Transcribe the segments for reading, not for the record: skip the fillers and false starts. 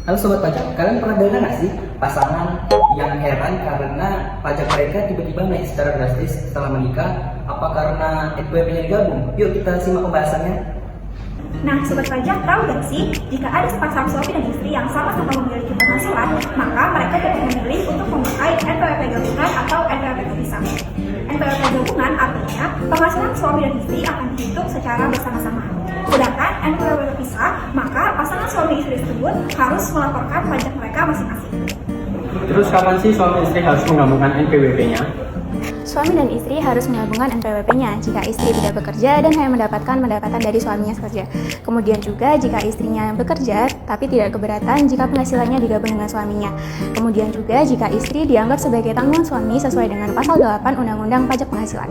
Halo Sobat Pajak, kalian pernah dengar nggak sih pasangan yang heran karena pajak mereka tiba-tiba naik secara drastis setelah menikah? Apa karena NPWP-nya digabung? Yuk kita simak pembahasannya. Nah, Sobat Pajak tahu gak sih, jika ada sepasang suami dan istri yang sama-sama memiliki penghasilan, maka mereka dapat memilih untuk memakai NPWP gabungan atau NPWP terpisah. NPWP gabungan artinya penghasilan suami dan istri akan dihitung secara bersama-sama. Sedangkan NPWP terpisah, maka pasangan suami istri tersebut harus melaporkan pajak mereka masing-masing. Terus kapan sih suami istri harus menggabungkan NPWP-nya? Suami dan istri harus menggabungkan NPWP-nya jika istri tidak bekerja dan hanya mendapatkan pendapatan dari suaminya saja. Kemudian juga jika istrinya bekerja tapi tidak keberatan jika penghasilannya digabung dengan suaminya. Kemudian juga jika istri dianggap sebagai tanggungan suami sesuai dengan pasal 8 Undang-Undang Pajak Penghasilan.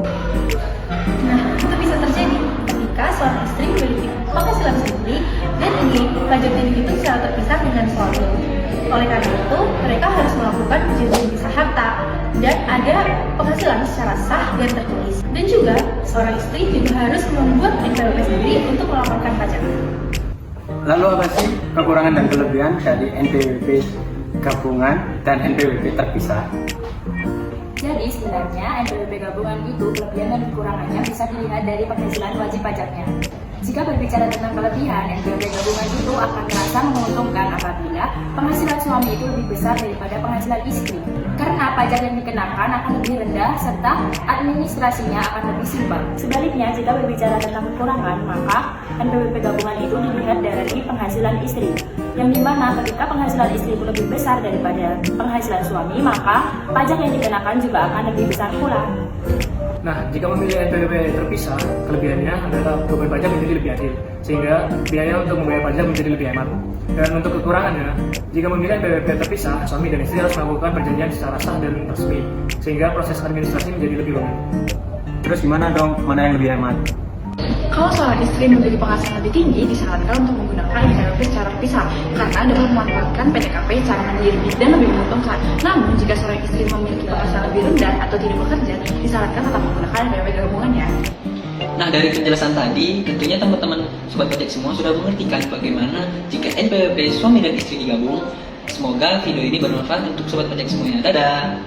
Nah, itu bisa terjadi ketika suami istri memiliki penghasilan sendiri dan ini pajaknya dihitung secara terpisah dengan suami. Oleh karena itu, mereka harus melakukan perjanjian pisah harta dan ada penghasilan secara sah dan tertulis. Dan juga, seorang istri juga harus membuat NPWP sendiri untuk melaporkan pajak. Lalu apa sih kekurangan dan kelebihan dari NPWP gabungan dan NPWP terpisah? Jadi sebenarnya NPWP gabungan itu kelebihan dan kekurangannya bisa dilihat dari penghasilan wajib pajaknya. Jika berbicara tentang kelebihan, NPWP gabungan itu akan terasa menguntungkan apabila penghasilan suami itu lebih besar daripada penghasilan istri. Karena pajak yang dikenakan akan lebih rendah serta administrasinya akan lebih simpel. Sebaliknya, jika berbicara tentang kekurangan, maka NPWP gabungan itu dilihat dari penghasilan istri. Yang dimana ketika penghasilan istri itu lebih besar daripada penghasilan suami, maka pajak yang dikenakan juga akan lebih besar pula. Nah, jika memilih NPWP terpisah, kelebihannya adalah beban pajak menjadi lebih adil, sehingga biaya untuk membayar pajak menjadi lebih hemat. Dan untuk kekurangannya, jika memilih NPWP terpisah, suami dan istri harus melakukan perjanjian secara sah dan resmi, sehingga proses administrasi menjadi lebih rumit. Terus gimana dong, mana yang lebih hemat? Kalau seorang istri memiliki penghasilan lebih tinggi, disarankan untuk menggunakan NPWP secara terpisah karena dapat memanfaatkan PTKP secara mandiri dan lebih menguntungkan. Namun, jika seorang istri memiliki penghasilan lebih rendah atau tidak bekerja, disarankan tetap menggunakan NPWP gabungan ya. Nah, dari penjelasan tadi, tentunya teman-teman Sobat Pajak semua sudah mengertikan bagaimana jika NPWP suami dan istri digabung. Semoga video ini bermanfaat untuk Sobat Pajak semuanya. Dadah!